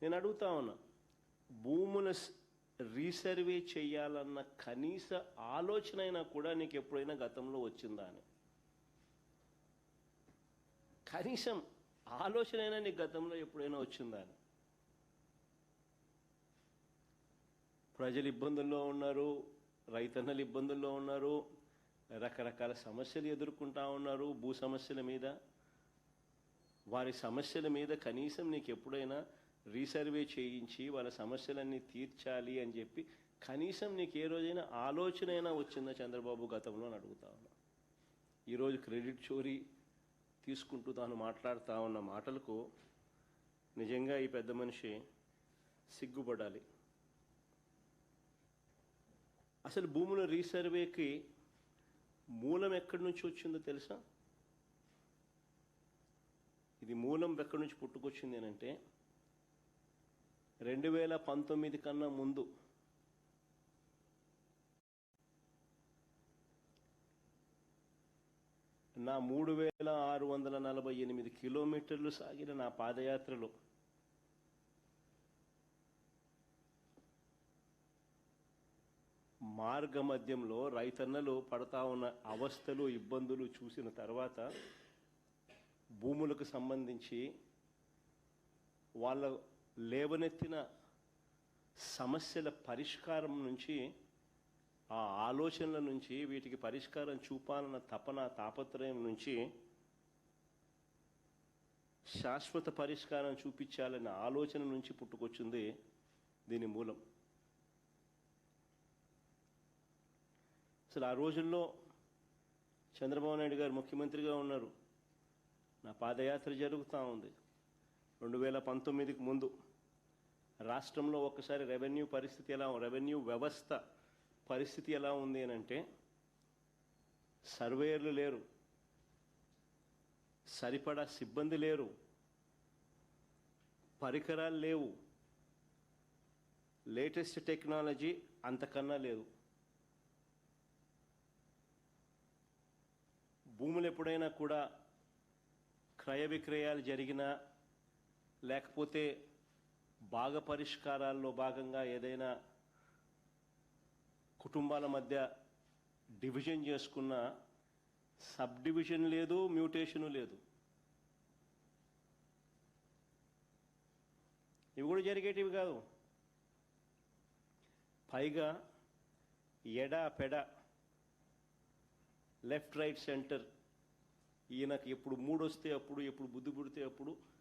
నేను అడుగుతా ఉన్నా, భూముల రీసర్వే చేయాలన్న కనీస ఆలోచన అయినా కూడా నీకు ఎప్పుడైనా గతంలో వచ్చిందా అని? కనీసం ఆలోచన అయినా నీకు గతంలో ఎప్పుడైనా వచ్చిందా అని? ప్రజలు ఇబ్బందుల్లో ఉన్నారు, రైతన్నలు ఇబ్బందుల్లో ఉన్నారు, రకరకాల సమస్యలు ఎదుర్కొంటా ఉన్నారు. భూ సమస్యల మీద, వారి సమస్యల మీద కనీసం నీకు ఎప్పుడైనా రీసర్వే చేయించి వాళ్ళ సమస్యలన్నీ తీర్చాలి అని చెప్పి కనీసం నీకు ఏ రోజైనా ఆలోచన అయినా వచ్చిందా చంద్రబాబు గతంలో అని అడుగుతా ఉన్నా. ఈరోజు క్రెడిట్ చోరీ తీసుకుంటూ తాను మాట్లాడుతూ ఉన్న మాటలకు నిజంగా ఈ పెద్ద మనిషి సిగ్గుపడాలి. అసలు భూముల రీసర్వేకి మూలం ఎక్కడి నుంచి వచ్చిందో తెలుసా? ఇది మూలం ఎక్కడి నుంచి పుట్టుకొచ్చింది అని అంటే 2019 కన్నా ముందు నా 3648 కిలోమీటర్లు సాగిన నా పాదయాత్రలో మార్గ మధ్యంలో రైతన్నలు పడతా ఉన్న అవస్థలు, ఇబ్బందులు చూసిన తర్వాత భూములకు సంబంధించి వాళ్ళ లేవనెత్తిన సమస్యల పరిష్కారం నుంచి, ఆ ఆలోచనల నుంచి, వీటికి పరిష్కారం చూపాలన్న తపన, తాపత్రయం నుంచి శాశ్వత పరిష్కారం చూపించాలన్న ఆలోచన నుంచి పుట్టుకొచ్చింది దీని మూలం. అసలు ఆ రోజుల్లో చంద్రబాబు నాయుడు గారు ముఖ్యమంత్రిగా ఉన్నారు. నా పాదయాత్ర జరుగుతూ ఉంది 2019కి ముందు. రాష్ట్రంలో ఒక్కసారి రెవెన్యూ వ్యవస్థ పరిస్థితి ఎలా ఉంది అని అంటే, సర్వేయర్లు లేరు, సరిపడా సిబ్బంది లేరు, పరికరాలు లేవు, లేటెస్ట్ టెక్నాలజీ అంతకన్నా లేదు. భూములు ఎప్పుడైనా కూడా క్రయ విక్రయాలు జరిగినా, లేకపోతే భాగ పరిష్కారాల్లో భాగంగా ఏదైనా కుటుంబాల మధ్య డివిజన్ చేసుకున్న సబ్ డివిజన్ లేదు, మ్యూటేషను లేదు. ఇవి కూడా జరిగేటివి కాదు. పైగా ఎడా పెడ, లెఫ్ట్ రైట్ సెంటర్, ఈయనకు ఎప్పుడు మూడొస్తే అప్పుడు, ఎప్పుడు బుద్ధి పుడితే అప్పుడు